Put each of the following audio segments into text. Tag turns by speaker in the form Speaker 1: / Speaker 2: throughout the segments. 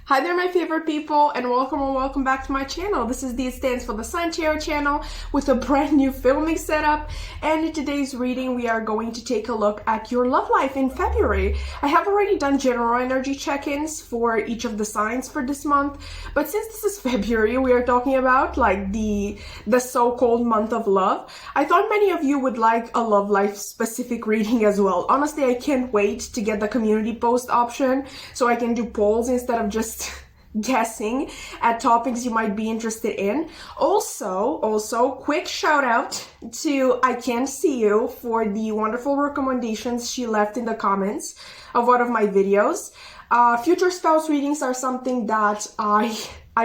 Speaker 1: Hi there, my favorite people, and welcome back to my channel. This is D stands for the Sun Tarot channel with a brand new filming setup. And in today's reading, we are going to take a look at your love life in February. I have already done general energy check-ins for each of the signs for this month, but since this is February, we are talking about like the so-called month of love. I thought many of you would like a love life specific reading as well. Honestly, I can't wait to get the community post option so I can do polls instead of just guessing at topics you might be interested in. Also, quick shout out to I Can't See You for the wonderful recommendations she left in the comments of one of my videos. Future spouse readings are something that I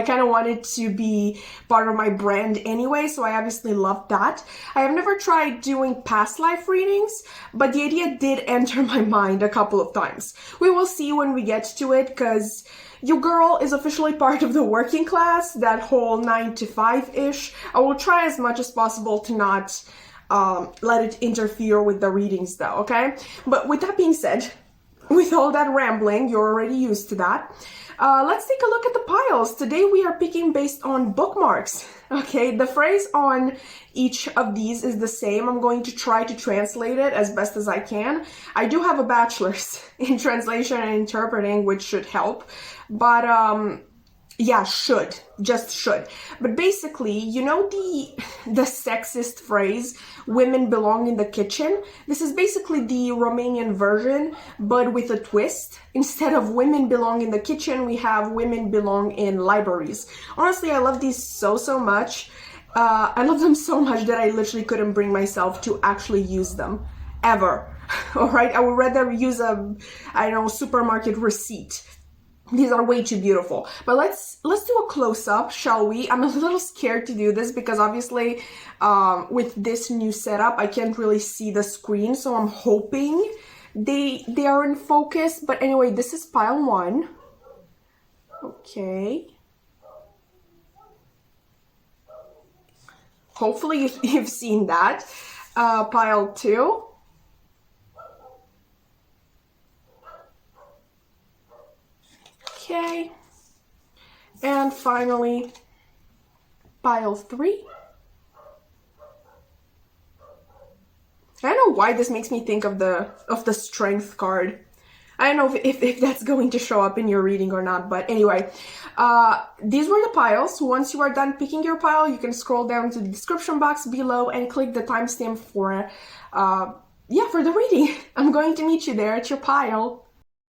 Speaker 1: kind of wanted to be part of my brand anyway, so I obviously love that. I have never tried doing past life readings, but the idea did enter my mind a couple of times. We will see when we get to it, because your girl is officially part of the working class, that whole 9 to 5-ish. I will try as much as possible to not let it interfere with the readings though, okay? But with that being said, with all that rambling, you're already used to that. Let's take a look at the piles. Today we are picking based on bookmarks. Okay, the phrase on each of these is the same. I'm going to try to translate it as best as I can. I do have a bachelor's in translation and interpreting, which should help. But yeah, just should. But basically, you know the sexist phrase, women belong in the kitchen? This is basically the Romanian version, but with a twist. Instead of women belong in the kitchen, we have women belong in libraries. Honestly, I love these so much. I love them so much that I literally couldn't bring myself to actually use them, ever. All right, I would rather use a, I don't know, supermarket receipt. These are way too beautiful. But let's do a close-up, shall we? I'm a little scared to do this because obviously with this new setup, I can't really see the screen. So I'm hoping they are in focus. But anyway, this is pile 1. Okay. Hopefully you've seen that. Pile 2. Okay, and finally, pile 3. I don't know why this makes me think of the strength card. I don't know if that's going to show up in your reading or not, but anyway, these were the piles. Once you are done picking your pile, you can scroll down to the description box below and click the timestamp for the reading. I'm going to meet you there at your pile.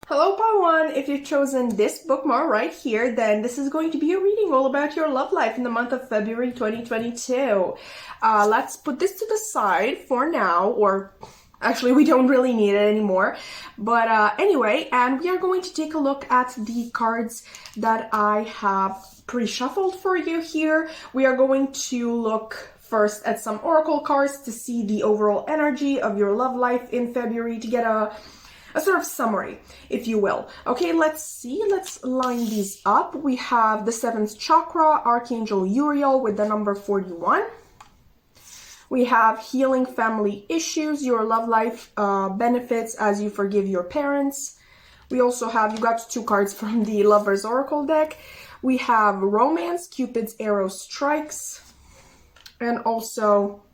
Speaker 1: Hello, pile 1. If you've chosen this bookmark right here, then this is going to be a reading all about your love life in the month of February 2022. Let's put this to the side for now, or actually we don't really need it anymore. But anyway, and we are going to take a look at the cards that I have pre-shuffled for you here. We are going to look first at some oracle cards to see the overall energy of your love life in February, to get a sort of summary, if you will. Okay, let's see. Let's line these up. We have the 7th chakra, Archangel Uriel with the number 41. We have healing family issues, your love life benefits as you forgive your parents. We also have, you got 2 cards from the Lover's Oracle deck. We have romance, Cupid's arrow strikes, and also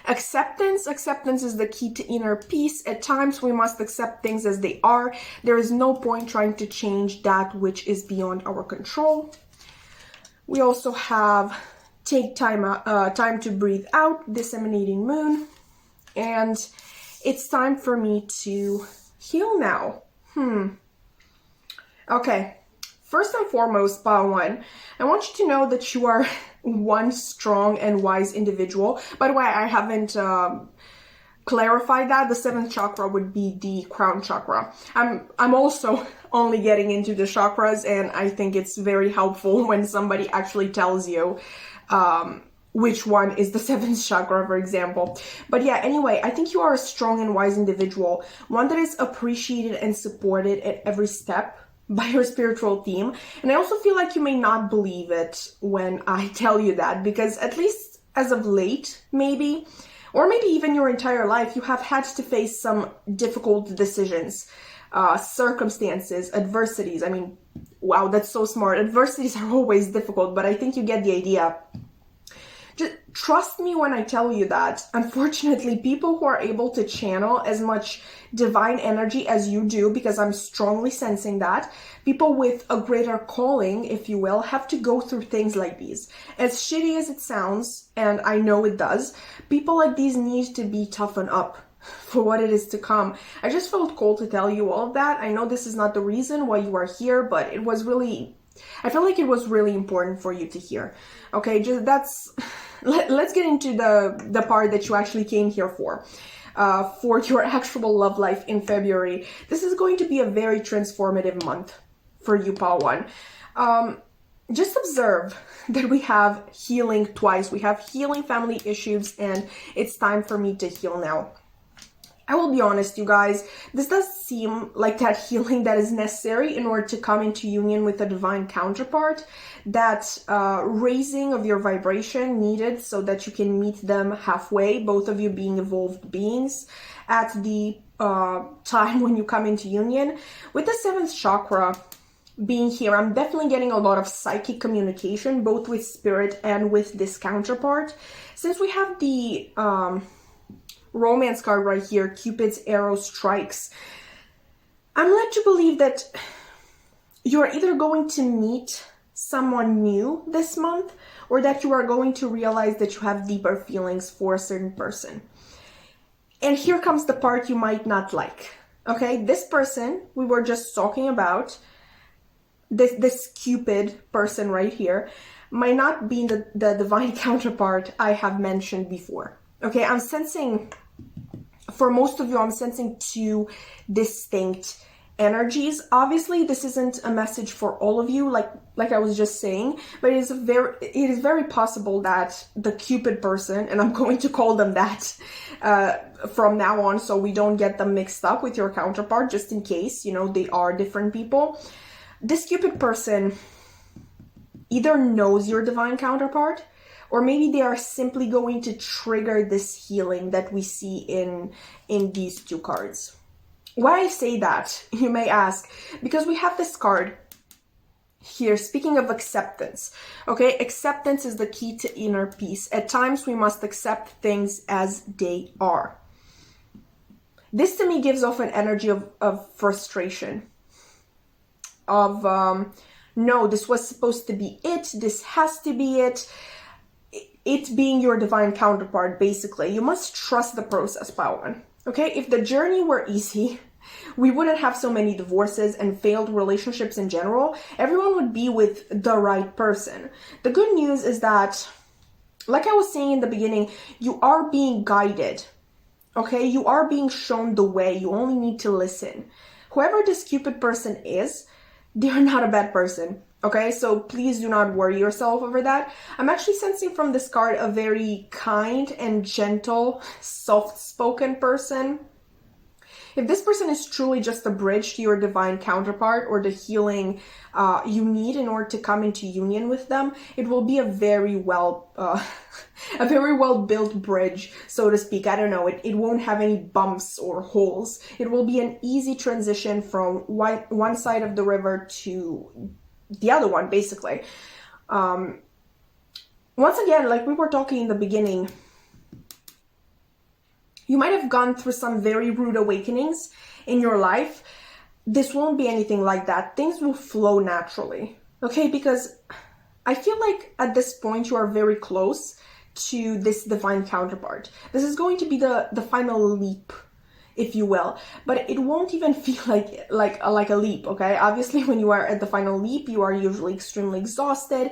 Speaker 1: acceptance. Acceptance is the key to inner peace. At times, we must accept things as they are. There is no point trying to change that which is beyond our control. We also have take time to breathe out, disseminating moon. And it's time for me to heal now. Okay. First and foremost, pile 1, I want you to know that you are one strong and wise individual. By the way, I haven't clarified that. The 7th chakra would be the crown chakra. I'm also only getting into the chakras, and I think it's very helpful when somebody actually tells you which one is the 7th chakra, for example. But yeah, anyway, I think you are a strong and wise individual, one that is appreciated and supported at every step by your spiritual team. And I also feel like you may not believe it when I tell you that, because at least as of late, maybe, or maybe even your entire life, you have had to face some difficult decisions, circumstances, adversities. I mean, Wow, that's so smart. Adversities are always difficult, but I think you get the idea. Just trust me when I tell you that, unfortunately, people who are able to channel as much divine energy as you do, because I'm strongly sensing that, people with a greater calling, if you will, have to go through things like these. As shitty as it sounds, and I know it does, people like these need to be toughened up for what it is to come. I just felt called to tell you all of that. I know this is not the reason why you are here, but it was really, I felt like it was really important for you to hear. Okay, just let's get into the part that you actually came here for your actual love life in February. This is going to be a very transformative month for you, Pal One. Just observe that we have healing twice. We have healing family issues, and it's time for me to heal now. I will be honest, you guys, this does seem like that healing that is necessary in order to come into union with a divine counterpart, that raising of your vibration needed so that you can meet them halfway, both of you being evolved beings at the time when you come into union. With the 7th chakra being here, I'm definitely getting a lot of psychic communication, both with spirit and with this counterpart. Since we have the romance card right here, Cupid's arrow strikes, I'm led to believe that you're either going to meet someone new this month, or that you are going to realize that you have deeper feelings for a certain person. And here comes the part you might not like. Okay, this person we were just talking about, this Cupid person right here, might not be the divine counterpart I have mentioned before. Okay, I'm sensing, for most of you, I'm sensing 2 distinct energies. Obviously, this isn't a message for all of you, like I was just saying, but it is very possible that the Cupid person, and I'm going to call them that from now on, so we don't get them mixed up with your counterpart, just in case, you know, they are different people. This Cupid person either knows your divine counterpart, or maybe they are simply going to trigger this healing that we see in these 2 cards. Why I say that, you may ask, because we have this card here, speaking of acceptance. Okay, acceptance is the key to inner peace. At times we must accept things as they are. This to me gives off an energy of frustration, of no, this was supposed to be it, this has to be it. It being your divine counterpart, basically. You must trust the process, Pal One. Okay, if the journey were easy, we wouldn't have so many divorces and failed relationships in general. Everyone would be with the right person. The good news is that, like I was saying in the beginning, you are being guided. Okay, you are being shown the way. You only need to listen. Whoever this Cupid person is, they are not a bad person. Okay, so please do not worry yourself over that. I'm actually sensing from this card a very kind and gentle, soft-spoken person. If this person is truly just a bridge to your divine counterpart, or the healing you need in order to come into union with them, it will be a very well built bridge, so to speak. I don't know, it won't have any bumps or holes. It will be an easy transition from one side of the river to the other one, basically. Once again, like we were talking in the beginning, you might have gone through some very rude awakenings in your life. This won't be anything like that. Things will flow naturally, okay? Because I feel like at this point you are very close to this divine counterpart. This is going to be the final leap, if you will, but it won't even feel like a leap, okay? Obviously, when you are at the final leap, you are usually extremely exhausted.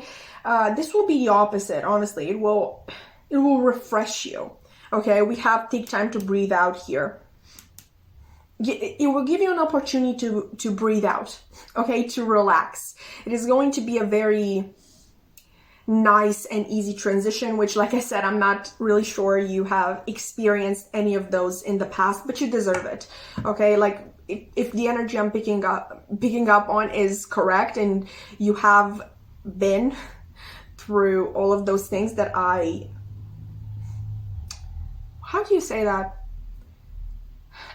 Speaker 1: This will be the opposite, honestly. It will refresh you, okay? We have take time to breathe out here. It will give you an opportunity to breathe out, okay? To relax. It is going to be a very nice and easy transition, which, like I said, I'm not really sure you have experienced any of those in the past, but you deserve it, okay? Like, if the energy I'm picking up on is correct, and you have been through all of those things that how do you say that?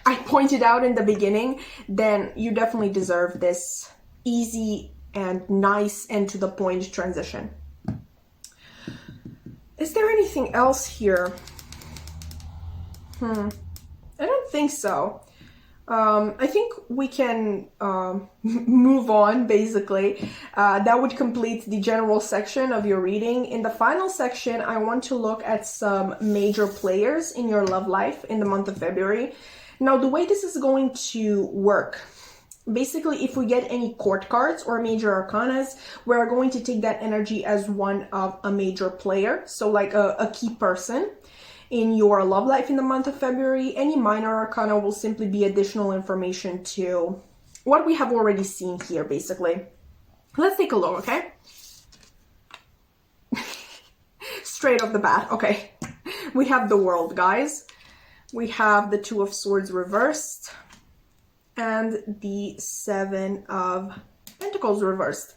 Speaker 1: I pointed out in the beginning, then you definitely deserve this easy and nice and to the point transition. Is there anything else here? I don't think so. I think we can move on, basically. That would complete the general section of your reading. In the final section, I want to look at some major players in your love life in the month of February. Now, the way this is going to work, basically, if we get any court cards or major arcanas, we're going to take that energy as one of a major player, so like a key person in your love life in the month of February. Any minor arcana will simply be additional information to what we have already seen here, basically. Let's take a look, okay? Straight off the bat, okay. We have the World, guys. We have the Two of Swords reversed and the Seven of Pentacles reversed.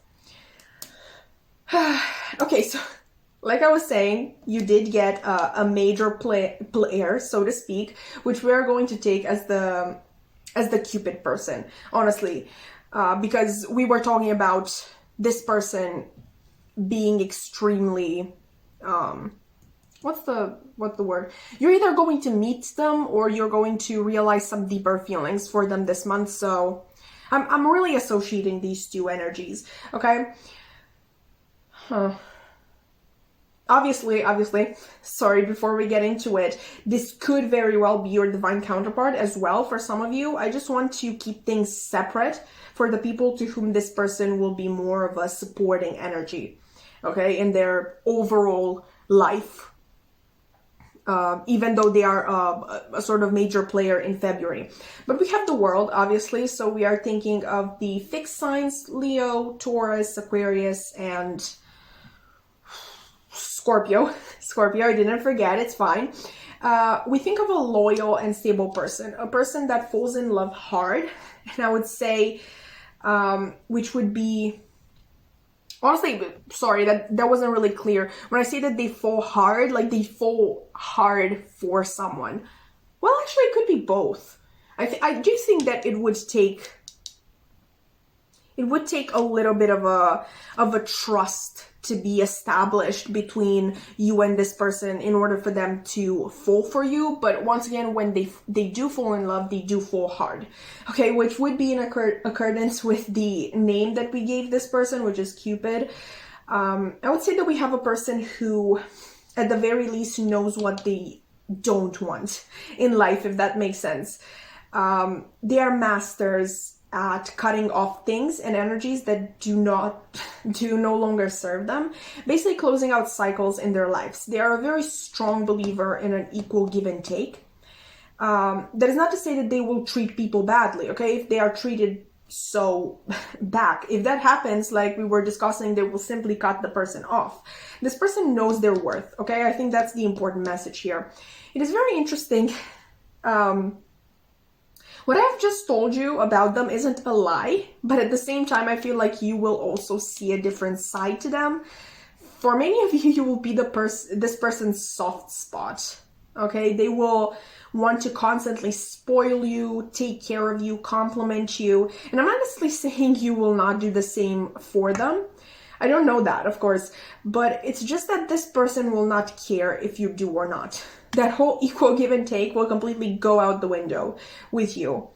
Speaker 1: Okay, so like I was saying, you did get a major player, so to speak, which we are going to take as the Cupid person, honestly, because we were talking about this person being extremely, what's the word? You're either going to meet them or you're going to realize some deeper feelings for them this month. So I'm really associating these two energies, okay? Obviously, sorry, before we get into it, this could very well be your divine counterpart as well for some of you. I just want to keep things separate for the people to whom this person will be more of a supporting energy, okay, in their overall life, even though they are a sort of major player in February. But we have the World, obviously, so we are thinking of the fixed signs, Leo, Taurus, Aquarius, and Scorpio, I didn't forget, it's fine. We think of a loyal and stable person, a person that falls in love hard, and I would say, which would be, honestly, sorry, that wasn't really clear. When I say that they fall hard, like they fall hard for someone. Well, actually, it could be both. I do think that it would take a little bit of a trust to be established between you and this person in order for them to fall for you. But once again, when they do fall in love, they do fall hard, okay, which would be in accordance with the name that we gave this person, which is Cupid. I would say that we have a person who at the very least knows what they don't want in life, if that makes sense. They are masters at cutting off things and energies that do no longer serve them, basically closing out cycles in their lives. They are a very strong believer in an equal give and take. That is not to say that they will treat people badly, okay? If they are treated so back, if that happens, like we were discussing, they will simply cut the person off. This person knows their worth, okay? I think that's the important message here. It is very interesting. What I've just told you about them isn't a lie, but at the same time, I feel like you will also see a different side to them. For many of you, you will be this person's soft spot, okay? They will want to constantly spoil you, take care of you, compliment you, and I'm honestly saying you will not do the same for them. I don't know that, of course, but it's just that this person will not care if you do or not. That whole equal give and take will completely go out the window with you.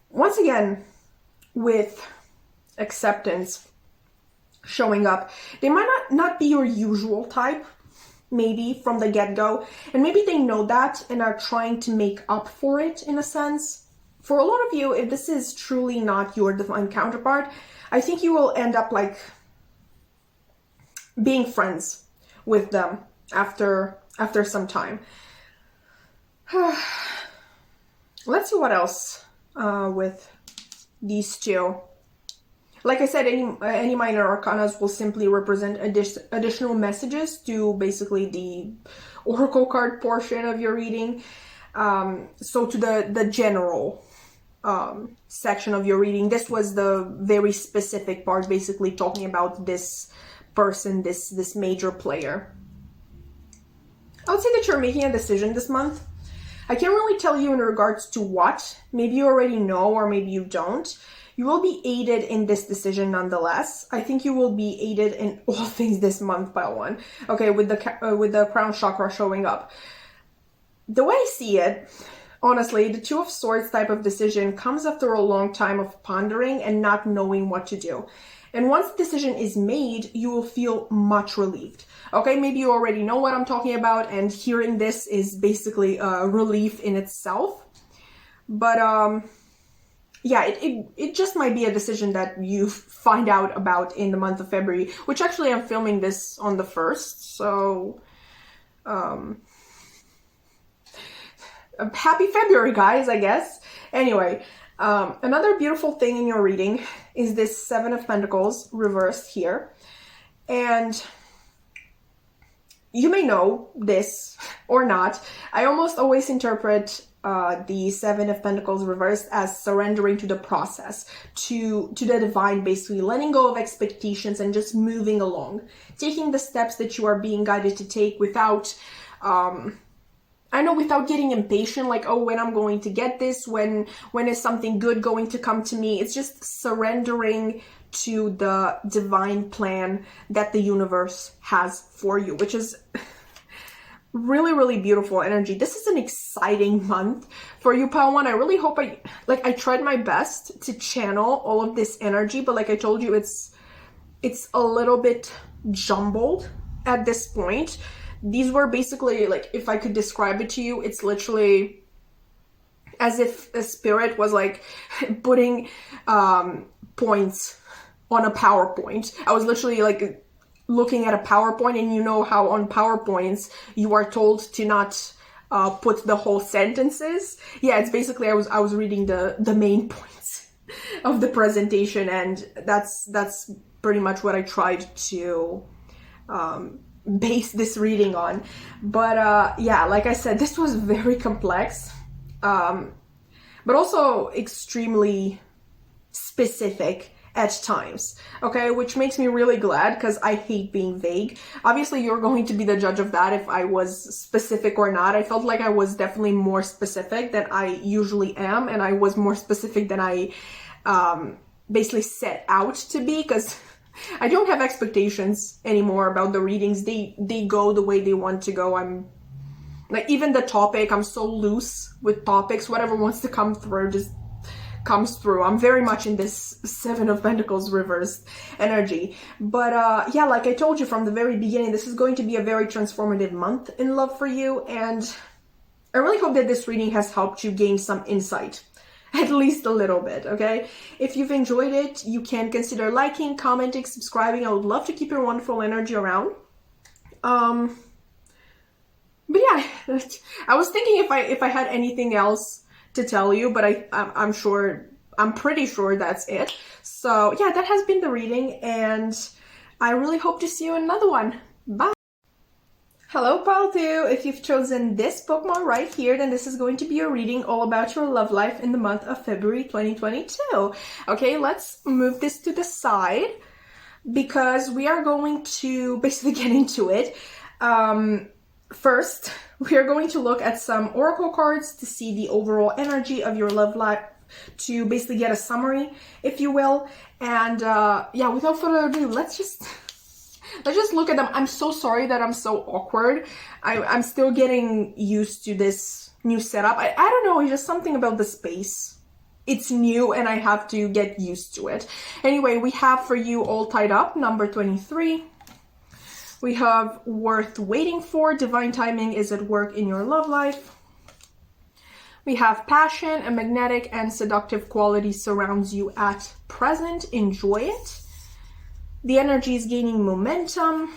Speaker 1: Once again, with acceptance showing up, they might not be your usual type, maybe from the get-go, and maybe they know that and are trying to make up for it in a sense. For a lot of you, if this is truly not your divine counterpart, I think you will end up like being friends with them after some time. Let's see what else with these two. Like I said, any minor arcanas will simply represent additional messages to basically the oracle card portion of your reading. So to the general section of your reading, this was the very specific part, basically talking about this person, this major player. I would say that you're making a decision this month. I can't really tell you in regards to what. Maybe you already know or maybe you don't. You will be aided in this decision nonetheless. I think you will be aided in all things this month, pile one. Okay, with the crown chakra showing up. The way I see it, honestly, the Two of Swords type of decision comes after a long time of pondering and not knowing what to do. And once the decision is made, you will feel much relieved. Okay, maybe you already know what I'm talking about, and hearing this is basically a relief in itself. But yeah, it just might be a decision that you find out about in the month of February, which actually I'm filming this on the 1st, so happy February, guys, I guess. Anyway, another beautiful thing in your reading is this Seven of Pentacles reversed here. And you may know this or not. I almost always interpret the Seven of Pentacles reversed as surrendering to the process, to the divine, basically letting go of expectations and just moving along, taking the steps that you are being guided to take without without getting impatient, like, oh, when I'm going to get this, when is something good going to come to me. It's just surrendering to the divine plan that the universe has for you, which is really, really beautiful energy. This is an exciting month for you, pile one. I really hope I tried my best to channel all of this energy, but like I told you, it's a little bit jumbled at this point. These were basically, like, if I could describe it to you, it's literally as if a spirit was like putting points on a PowerPoint. I was literally like looking at a PowerPoint, and you know how on PowerPoints you are told to not put the whole sentences. Yeah, it's basically I was reading the main points of the presentation, and that's pretty much what I tried to base this reading on. But yeah, like I said, this was very complex, but also extremely specific at times, okay, which makes me really glad, because I hate being vague. Obviously, you're going to be the judge of that, if I was specific or not. I felt like I was definitely more specific than I usually am, and I was more specific than I basically set out to be, because I don't have expectations anymore about the readings. They go the way they want to go. I'm like, even the topic, I'm so loose with topics. Whatever wants to come through just comes through. I'm very much in this Seven of Pentacles reversed energy. But yeah, like I told you from the very beginning, this is going to be a very transformative month in love for you, and I really hope that this reading has helped you gain some insight. At least a little bit, okay? If you've enjoyed it, you can consider liking, commenting, subscribing. I would love to keep your wonderful energy around. But yeah, I was thinking if I had anything else to tell you, but I'm pretty sure that's it. So yeah, that has been the reading, and I really hope to see you in another one. Bye! Hello, pile 2. If you've chosen this bookmark right here, then this is going to be a reading all about your love life in the month of February 2022. Okay, let's move this to the side, because we are going to basically get into it. First, we are going to look at some oracle cards to see the overall energy of your love life, to basically get a summary, if you will. And yeah, without further ado, let's just look at them. I'm so sorry that I'm so awkward. I'm still getting used to this new setup. I don't know, it's just something about the space. It's new and I have to get used to it. Anyway, we have for you All Tied Up, number 23. We have Worth Waiting For, divine timing is at work in your love life. We have Passion, a magnetic and seductive quality surrounds you at present. Enjoy it. The energy is gaining momentum,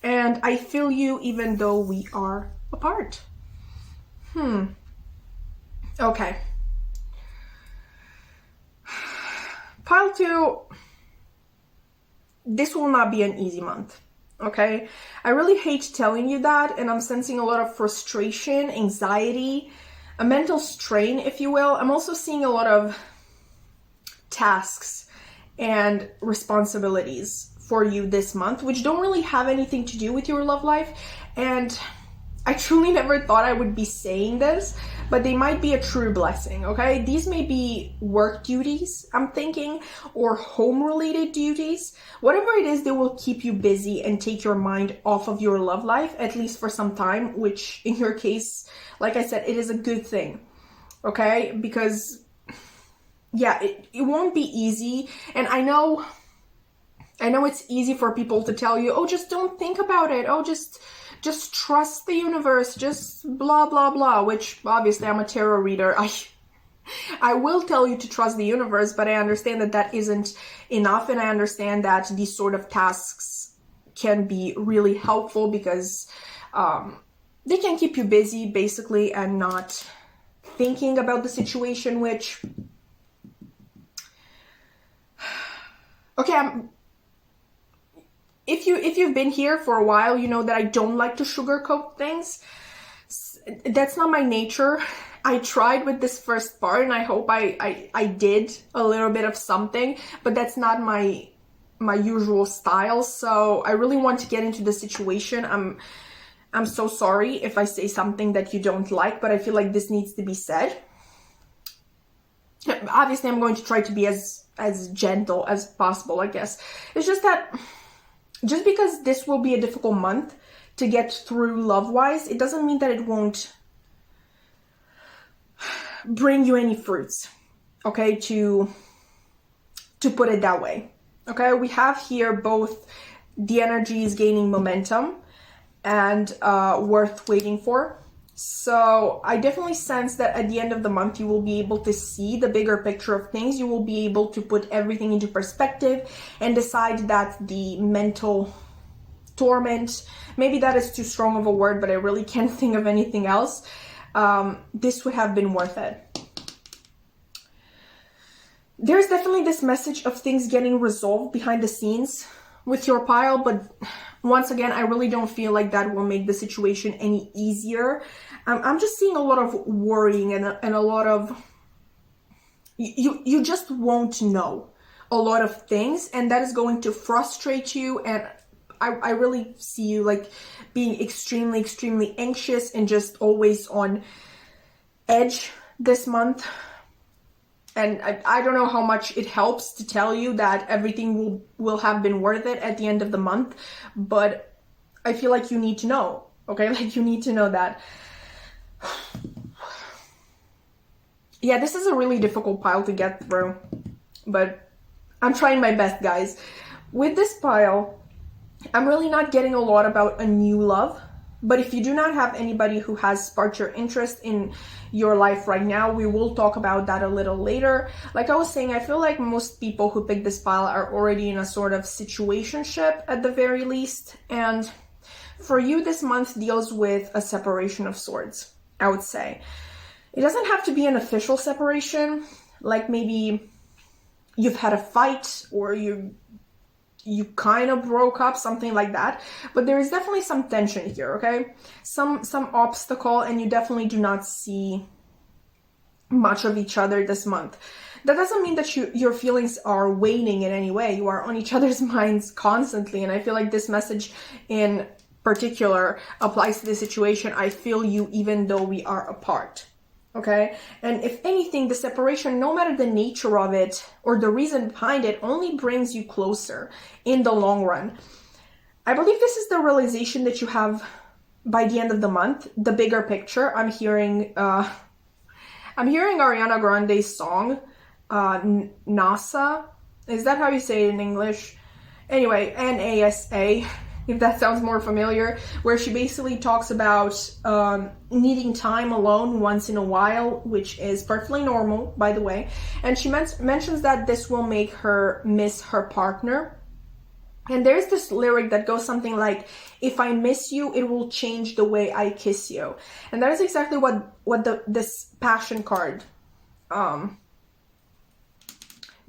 Speaker 1: and I feel you even though we are apart. Okay. Pile 2, this will not be an easy month, okay? I really hate telling you that, and I'm sensing a lot of frustration, anxiety, a mental strain, if you will. I'm also seeing a lot of tasks and responsibilities for you this month, which don't really have anything to do with your love life. And I truly never thought I would be saying this, but they might be a true blessing, okay? These may be work duties, I'm thinking, or home-related duties. Whatever it is, they will keep you busy and take your mind off of your love life, at least for some time, which in your case, like I said, it is a good thing, okay? Because, yeah, it won't be easy, and I know it's easy for people to tell you, oh, just don't think about it, oh, just trust the universe, just blah, blah, blah, which obviously I'm a tarot reader. I will tell you to trust the universe, but I understand that that isn't enough, and I understand that these sort of tasks can be really helpful because they can keep you busy, basically, and not thinking about the situation, which... Okay, if you've been here for a while, you know that I don't like to sugarcoat things. That's not my nature. I tried with this first part, and I hope I did a little bit of something, but that's not my usual style. So I really want to get into the situation. I'm so sorry if I say something that you don't like, but I feel like this needs to be said. Obviously, I'm going to try to be as gentle as possible, I guess. It's just that just because this will be a difficult month to get through love-wise, it doesn't mean that it won't bring you any fruits, okay, to put it that way, okay? We have here both the energy is gaining momentum and worth waiting for. So I definitely sense that at the end of the month, you will be able to see the bigger picture of things. You will be able to put everything into perspective and decide that the mental torment, maybe that is too strong of a word, but I really can't think of anything else. This would have been worth it. There's definitely this message of things getting resolved behind the scenes with your pile, but once again, I really don't feel like that will make the situation any easier. I'm just seeing a lot of worrying and a lot of... You just won't know a lot of things, and that is going to frustrate you, and I really see you like being extremely, extremely anxious and just always on edge this month. And I don't know how much it helps to tell you that everything will have been worth it at the end of the month, but I feel like you need to know, okay? Like you need to know that. Yeah, this is a really difficult pile to get through, but I'm trying my best, guys. With this pile, I'm really not getting a lot about a new love, but if you do not have anybody who has sparked your interest in your life right now, we will talk about that a little later. Like I was saying, I feel like most people who pick this pile are already in a sort of situationship at the very least, and for you, this month deals with a separation of sorts, I would say. It doesn't have to be an official separation, like maybe you've had a fight or you kind of broke up, something like that. But there is definitely some tension here, okay? Some obstacle, and you definitely do not see much of each other this month. That doesn't mean that your feelings are waning in any way. You are on each other's minds constantly, and I feel like this message in particular applies to this situation. I feel you even though we are apart. Okay, and if anything, the separation, no matter the nature of it or the reason behind it, only brings you closer in the long run. I believe this is the realization that you have by the end of the month, the bigger picture. I'm hearing Ariana Grande's song, NASA. Is that how you say it in English? Anyway, NASA. If that sounds more familiar, where she basically talks about needing time alone once in a while, which is perfectly normal, by the way. And she mentions that this will make her miss her partner. And there's this lyric that goes something like, if I miss you, it will change the way I kiss you. And that is exactly what this passion card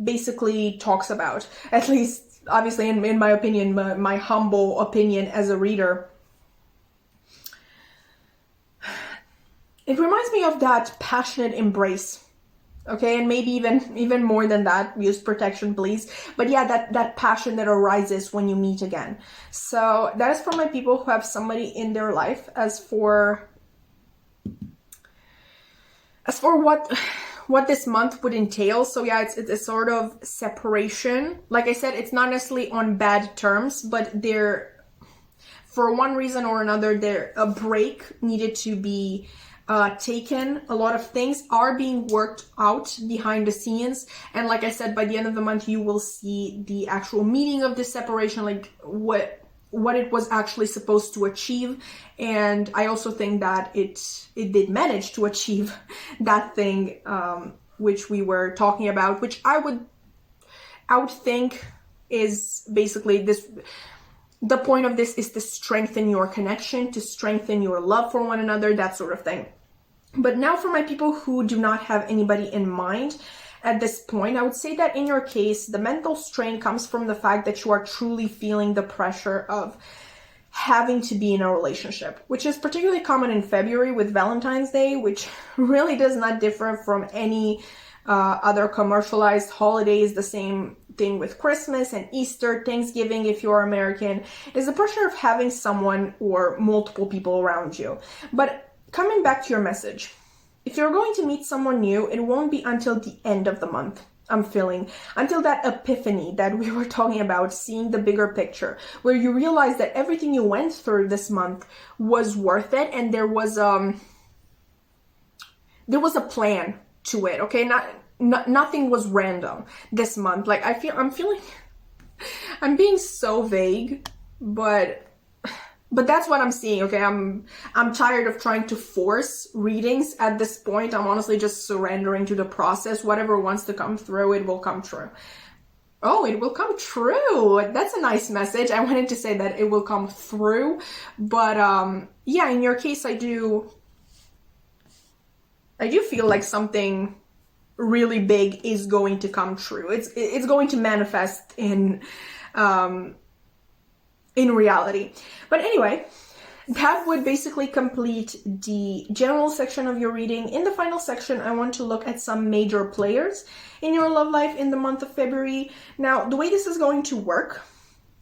Speaker 1: basically talks about, at least obviously in my opinion, my humble opinion as a reader. It reminds me of that passionate embrace, okay? And maybe even more than that. Use protection, please. But yeah, that passion that arises when you meet again. So that is for my people who have somebody in their life. As for As for what this month would entail, so yeah, it's a sort of separation. Like I said, it's not necessarily on bad terms, but for one reason or another, a break needed to be taken. A lot of things are being worked out behind the scenes, and like I said, by the end of the month you will see the actual meaning of this separation, like what it was actually supposed to achieve. And I also think that it did manage to achieve that thing, which we were talking about, which I would think is basically this. The point of this is to strengthen your connection, to strengthen your love for one another, that sort of thing. But now for my people who do not have anybody in mind at this point, I would say that in your case, the mental strain comes from the fact that you are truly feeling the pressure of having to be in a relationship, which is particularly common in February with Valentine's Day, which really does not differ from any other commercialized holidays. The same thing with Christmas and Easter, Thanksgiving, if you're American, is the pressure of having someone or multiple people around you. But coming back to your message, if you're going to meet someone new, it won't be until the end of the month, I'm feeling, until that epiphany that we were talking about, seeing the bigger picture, where you realize that everything you went through this month was worth it, and there was a plan to it, okay? Nothing was random this month. Like I'm feeling I'm being so vague, but that's what I'm seeing, okay? I'm tired of trying to force readings at this point. I'm honestly just surrendering to the process. Whatever wants to come through, it will come true. Oh, it will come true. That's a nice message. I wanted to say that it will come through, but yeah, in your case, I do feel like something really big is going to come true. It's going to manifest in reality. But anyway, that would basically complete the general section of your reading. In the final section, I want to look at some major players in your love life in the month of February. Now, the way this is going to work,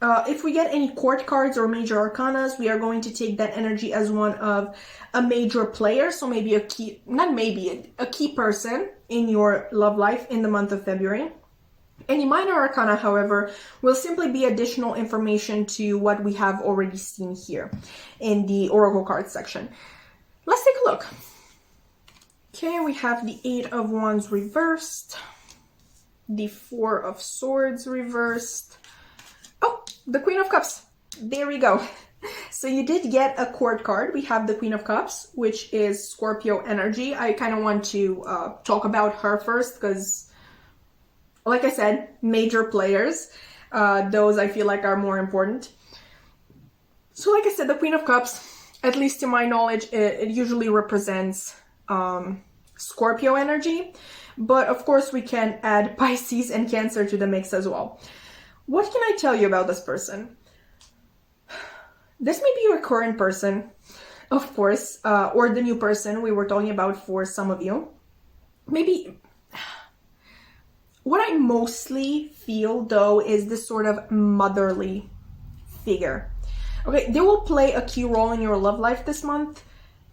Speaker 1: if we get any court cards or major arcanas, we are going to take that energy as one of a major player. So maybe a key person in your love life in the month of February. Any minor arcana, however, will simply be additional information to what we have already seen here in the oracle card section. Let's take a look. Okay, we have the 8 of Wands reversed, the 4 of Swords reversed. Oh, the Queen of Cups. There we go. So you did get a court card. We have the Queen of Cups, which is Scorpio energy. I kind of want to talk about her first because, like I said, major players. Those I feel like are more important. So like I said, the Queen of Cups, at least to my knowledge, it usually represents Scorpio energy. But of course, we can add Pisces and Cancer to the mix as well. What can I tell you about this person? This may be your current person, of course, or the new person we were talking about for some of you. Maybe what I mostly feel, though, is this sort of motherly figure. Okay, they will play a key role in your love life this month,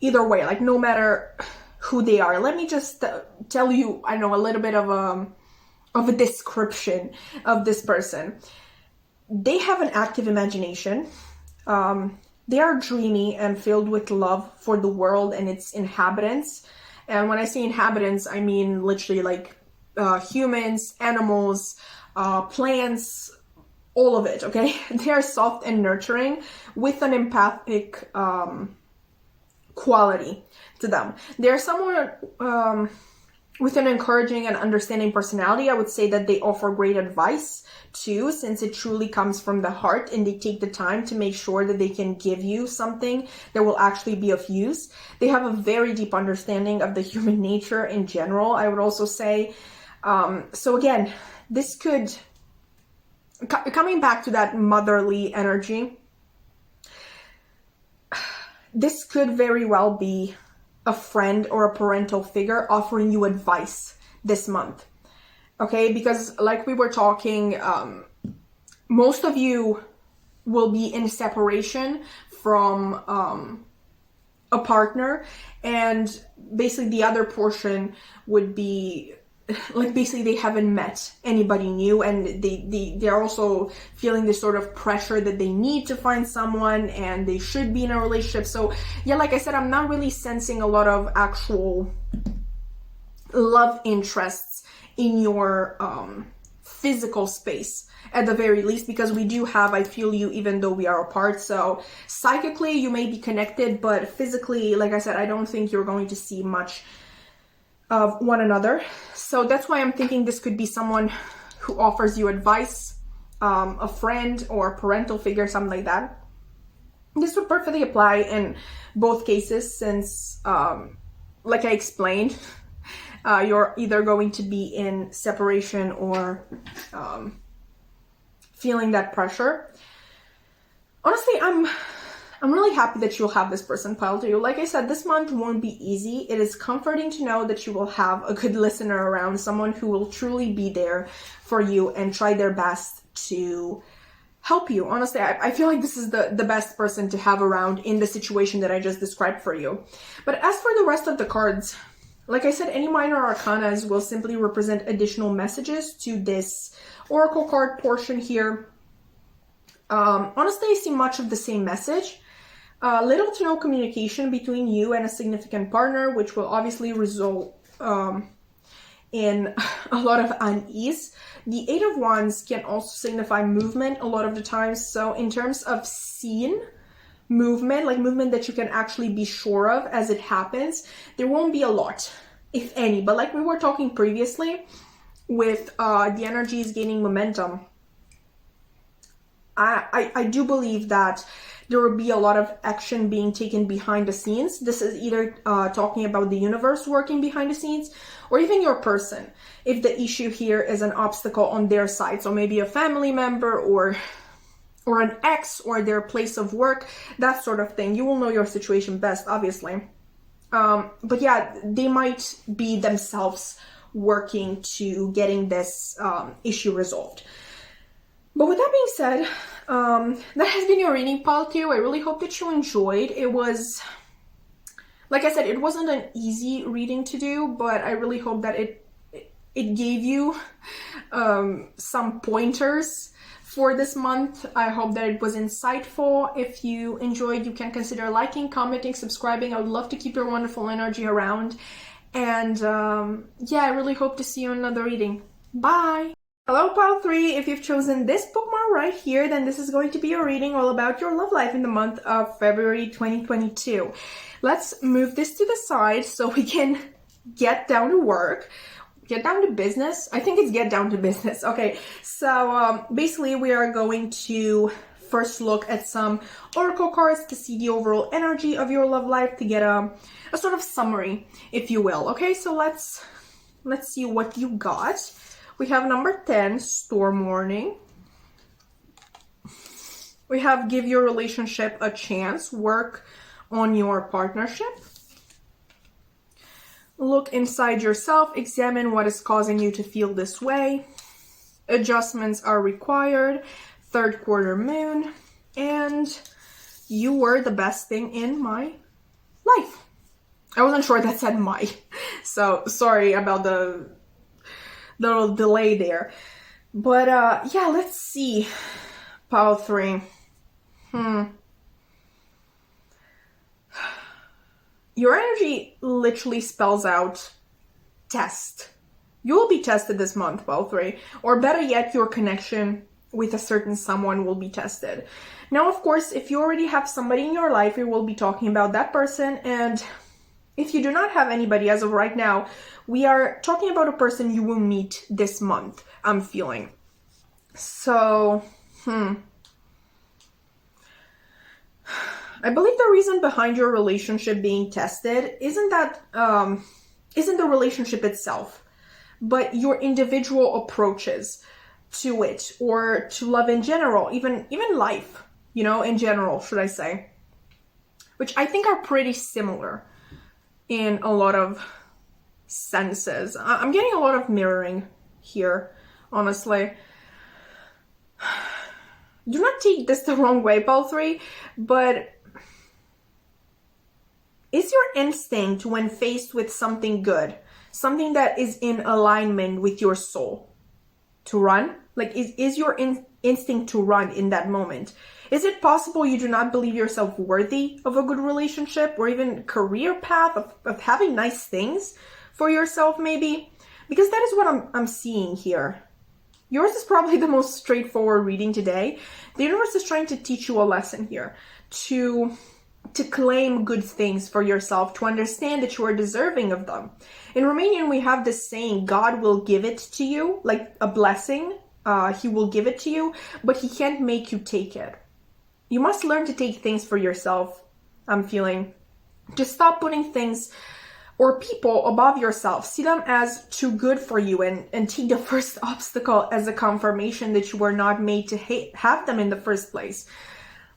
Speaker 1: either way, like no matter who they are. Let me just tell you, I know, a little bit of a description of this person. They have an active imagination. They are dreamy and filled with love for the world and its inhabitants. And when I say inhabitants, I mean literally like humans, animals, plants, all of it, okay? They are soft and nurturing with an empathic quality to them. They're someone with an encouraging and understanding personality. I would say that they offer great advice too, since it truly comes from the heart and they take the time to make sure that they can give you something that will actually be of use. They have a very deep understanding of the human nature in general, I would also say. So again, this could, coming back to that motherly energy, this could very well be a friend or a parental figure offering you advice this month. Okay, because like we were talking, most of you will be in separation from a partner, and basically the other portion would be like basically they haven't met anybody new, and they're also feeling this sort of pressure that they need to find someone and they should be in a relationship. So yeah, like I said, I'm not really sensing a lot of actual love interests in your physical space at the very least, because we do have I feel you even though we are apart. So psychically you may be connected, but physically, like I said, I don't think you're going to see much of one another. So that's why I'm thinking this could be someone who offers you advice, a friend or a parental figure, something like that. This would perfectly apply in both cases, since like I explained, you're either going to be in separation or feeling that pressure. Honestly, I'm really happy that you'll have this person pile to you. Like I said, this month won't be easy. It is comforting to know that you will have a good listener around, someone who will truly be there for you and try their best to help you. Honestly, I feel like this is the best person to have around in the situation that I just described for you. But as for the rest of the cards, like I said, any minor arcanas will simply represent additional messages to this oracle card portion here. Honestly, I see much of the same message. Little to no communication between you and a significant partner, which will obviously result in a lot of unease. The Eight of Wands can also signify movement a lot of the times. So in terms of seen movement, like movement that you can actually be sure of as it happens, there won't be a lot, if any. But like we were talking previously with the energies gaining momentum, I do believe that there will be a lot of action being taken behind the scenes. This is either talking about the universe working behind the scenes, or even your person, if the issue here is an obstacle on their side. So maybe a family member or an ex or their place of work, that sort of thing. You will know your situation best, obviously. But yeah, they might be themselves working to getting this issue resolved. But with that being said, that has been your reading, pile 2. I really hope that you enjoyed. It was, like I said, it wasn't an easy reading to do, but I really hope that it gave you some pointers for this month. I hope that it was insightful. If you enjoyed, you can consider liking, commenting, subscribing. I would love to keep your wonderful energy around. And yeah, I really hope to see you in another reading. Bye! Hello, pile 3. If you've chosen this bookmark right here, then this is going to be your reading all about your love life in the month of February 2022. Let's move this to the side so we can get down to work. Get down to business? I think it's get down to business. Okay, so basically we are going to first look at some oracle cards to see the overall energy of your love life, to get a sort of summary, if you will. Okay, so let's see what you got. We have number 10, storm warning. We have give your relationship a chance, work on your partnership. Look inside yourself, examine what is causing you to feel this way. Adjustments are required. Third quarter moon. And you were the best thing in my life. I wasn't sure that said my. So sorry about the little delay there. But yeah, let's see. Pile 3. Your energy literally spells out test. You will be tested this month, pile 3. Or better yet, your connection with a certain someone will be tested. Now, of course, if you already have somebody in your life, we will be talking about that person. And if you do not have anybody as of right now, we are talking about a person you will meet this month, I'm feeling. So, I believe the reason behind your relationship being tested isn't the relationship itself, but your individual approaches to it, or to love in general, even life, in general, should I say, which I think are pretty similar in a lot of senses. I'm getting a lot of mirroring here, honestly. Do not take this the wrong way, pile 3, but is your instinct when faced with something good, something that is in alignment with your soul, to run? Like, is your instinct to run in that moment? Is it possible you do not believe yourself worthy of a good relationship or even career path, of having nice things for yourself maybe? Because that is what I'm seeing here. Yours is probably the most straightforward reading today. The universe is trying to teach you a lesson here, to claim good things for yourself, to understand that you are deserving of them. In Romanian, we have this saying, God will give it to you, like a blessing. He will give it to you, but he can't make you take it. You must learn to take things for yourself, I'm feeling. Just stop putting things or people above yourself. See them as too good for you, and take the first obstacle as a confirmation that you were not made to have them in the first place.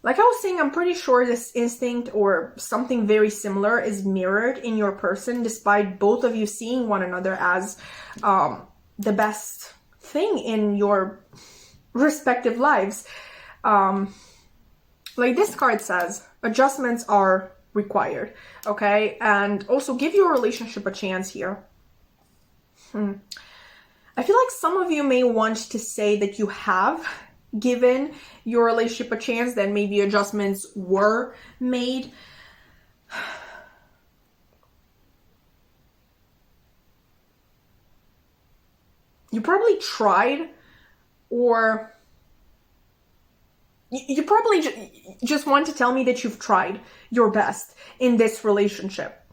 Speaker 1: Like I was saying, I'm pretty sure this instinct or something very similar is mirrored in your person, despite both of you seeing one another as the best thing in your respective lives. Like this card says, adjustments are required, okay? And also give your relationship a chance here. I feel like some of you may want to say that you have given your relationship a chance, that maybe adjustments were made. You probably tried, or you probably just want to tell me that you've tried your best in this relationship.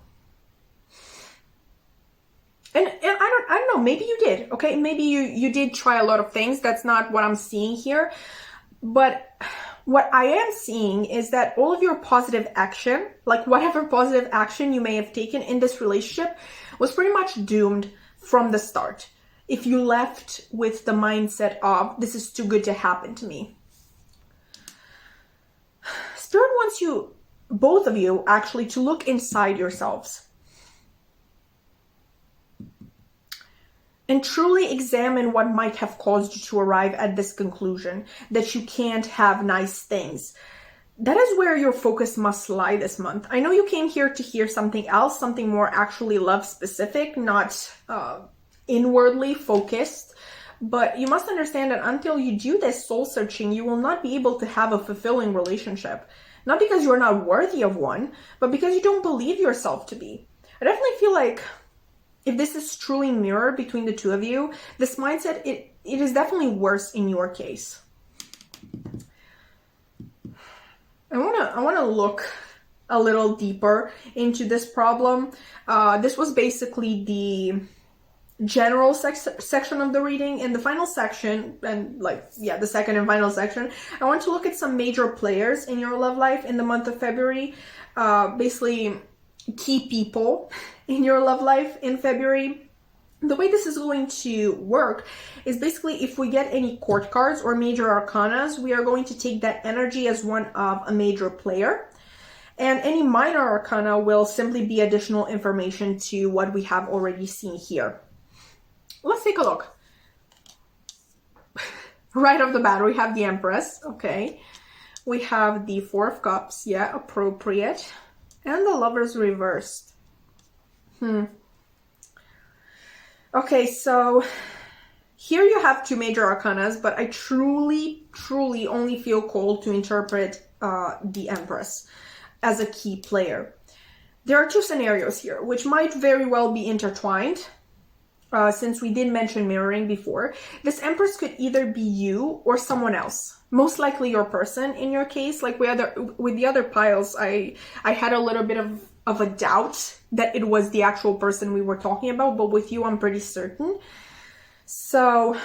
Speaker 1: And I don't know, maybe you did, okay? Maybe you did try a lot of things. That's not what I'm seeing here. But what I am seeing is that all of your positive action, like whatever positive action you may have taken in this relationship, was pretty much doomed from the start. If you left with the mindset of, this is too good to happen to me. Spirit wants you, both of you, actually, to look inside yourselves and truly examine what might have caused you to arrive at this conclusion, that you can't have nice things. That is where your focus must lie this month. I know you came here to hear something else, something more actually love-specific, not inwardly focused. But you must understand that until you do this soul-searching, you will not be able to have a fulfilling relationship. Not because you're not worthy of one, but because you don't believe yourself to be. I definitely feel like if this is truly mirrored between the two of you, this mindset, it is definitely worse in your case. I wanna look a little deeper into this problem. This was basically the general section of the reading. In the final section, and the second and final section, I want to look at some major players in your love life in the month of February. Basically, key people in your love life in February. The way this is going to work is basically if we get any court cards or major arcanas, we are going to take that energy as one of a major player. And any minor arcana will simply be additional information to what we have already seen here. Let's take a look. Right off the bat, we have the Empress, okay. We have the Four of Cups, yeah, appropriate. And the Lovers reversed. Okay, so here you have two major arcanas, but I truly only feel called to interpret the Empress as a key player. There are two scenarios here, which might very well be intertwined. Since we did mention mirroring before, this Empress could either be you or someone else. Most likely your person in your case. Like with the other piles, I had a little bit of a doubt that it was the actual person we were talking about, but with you, I'm pretty certain. So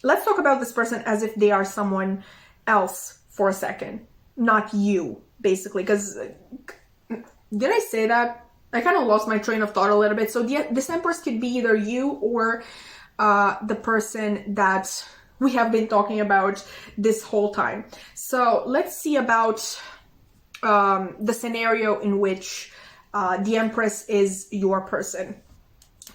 Speaker 1: let's talk about this person as if they are someone else for a second, not you, basically. Because did I say that? I kind of lost my train of thought a little bit. So this Empress could be either you or the person that we have been talking about this whole time. So let's see about the scenario in which the Empress is your person.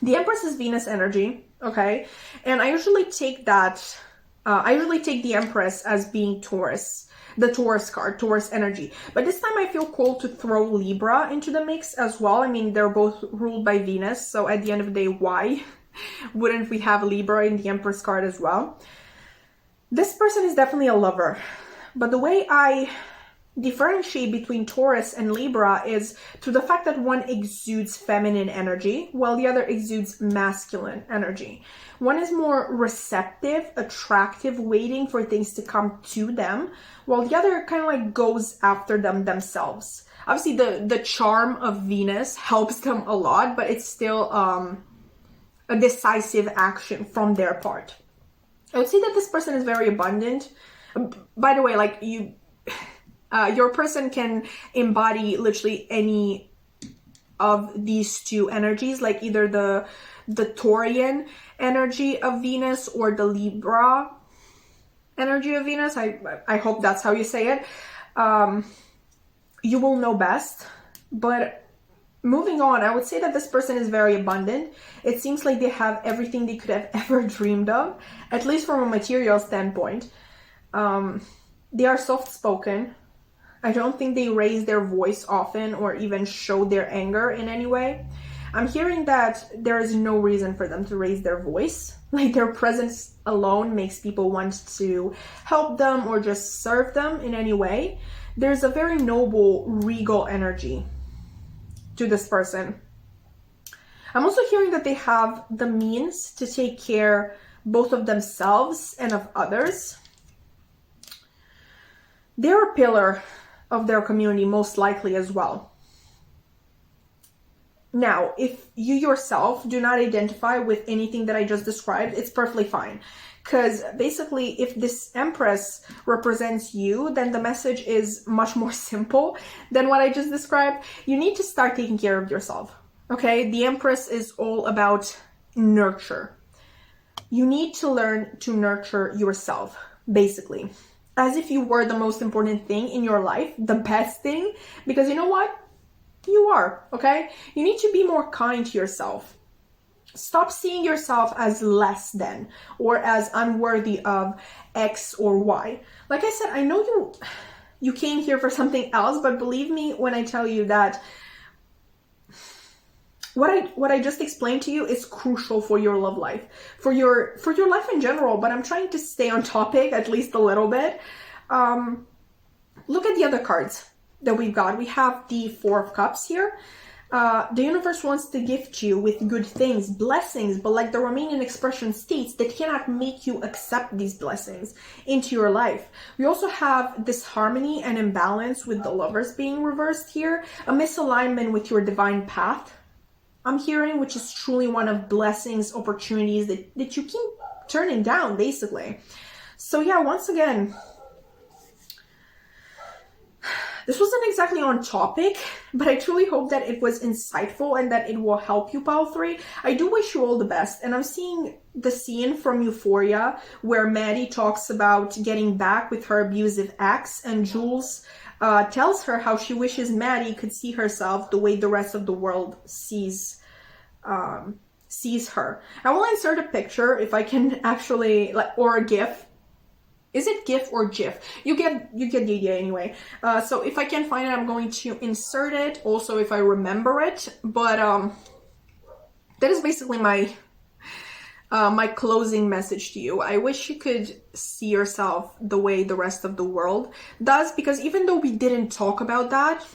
Speaker 1: The Empress is Venus energy, okay? And I usually take that I really take the Empress as being Taurus, the Taurus card, Taurus energy. But this time I feel called to throw Libra into the mix as well. I mean, they're both ruled by Venus, so at the end of the day, why wouldn't we have Libra in the Empress card as well? This person is definitely a lover, but the way I differentiate between Taurus and Libra is through the fact that one exudes feminine energy while the other exudes masculine energy. One is more receptive, attractive, waiting for things to come to them, while the other kind of like goes after them themselves. Obviously the charm of Venus helps them a lot, but it's still a decisive action from their part. I would say that this person is very abundant. By the way, like your person can embody literally any of these two energies, like either the Taurian energy of Venus or the Libra energy of Venus. I hope that's how you say it. You will know best. But moving on, I would say that this person is very abundant. It seems like they have everything they could have ever dreamed of, at least from a material standpoint. They are soft-spoken. I don't think they raise their voice often or even show their anger in any way. I'm hearing that there is no reason for them to raise their voice. Like their presence alone makes people want to help them or just serve them in any way. There's a very noble, regal energy to this person. I'm also hearing that they have the means to take care both of themselves and of others. They're a pillar of their community, most likely as well. Now, if you yourself do not identify with anything that I just described, it's perfectly fine. Because basically, if this Empress represents you, then the message is much more simple than what I just described. You need to start taking care of yourself, okay? The Empress is all about nurture. You need to learn to nurture yourself, basically. As if you were the most important thing in your life, the best thing, because you know what? You are, okay? You need to be more kind to yourself. Stop seeing yourself as less than or as unworthy of X or Y. Like I said, I know you came here for something else, but believe me when I tell you that what I just explained to you is crucial for your love life, for your life in general, but I'm trying to stay on topic at least a little bit. Look at the other cards that we've got. We have the Four of Cups here. The universe wants to gift you with good things, blessings, but like the Romanian expression states, that cannot make you accept these blessings into your life. We also have this harmony and imbalance with the Lovers being reversed here, a misalignment with your divine path, I'm hearing, which is truly one of blessings, opportunities that you keep turning down, basically. So yeah, once again, this wasn't exactly on topic, but I truly hope that it was insightful and that it will help you, Pile 3. I do wish you all the best. And I'm seeing the scene from Euphoria where Maddie talks about getting back with her abusive ex, and Jules tells her how she wishes Maddie could see herself the way the rest of the world sees her. I will insert a picture if I can actually, or a GIF. Is it GIF or GIF? You get the idea anyway. So if I can find it, I'm going to insert it. Also, if I remember it. But that is basically my my closing message to you. I wish you could see yourself the way the rest of the world does, because even though we didn't talk about that,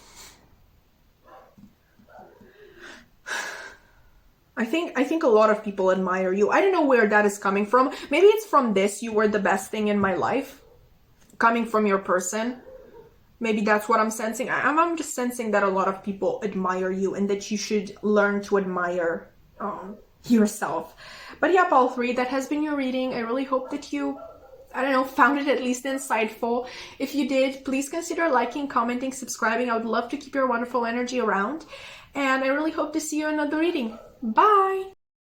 Speaker 1: I think a lot of people admire you. I don't know where that is coming from. Maybe it's from this, you were the best thing in my life, coming from your person. Maybe that's what I'm sensing. I'm just sensing that a lot of people admire you and that you should learn to admire yourself. But yeah, Pile 3, that has been your reading. I really hope that you, I don't know, found it at least insightful. If you did, please consider liking, commenting, subscribing. I would love to keep your wonderful energy around. And I really hope to see you in another reading. Bye!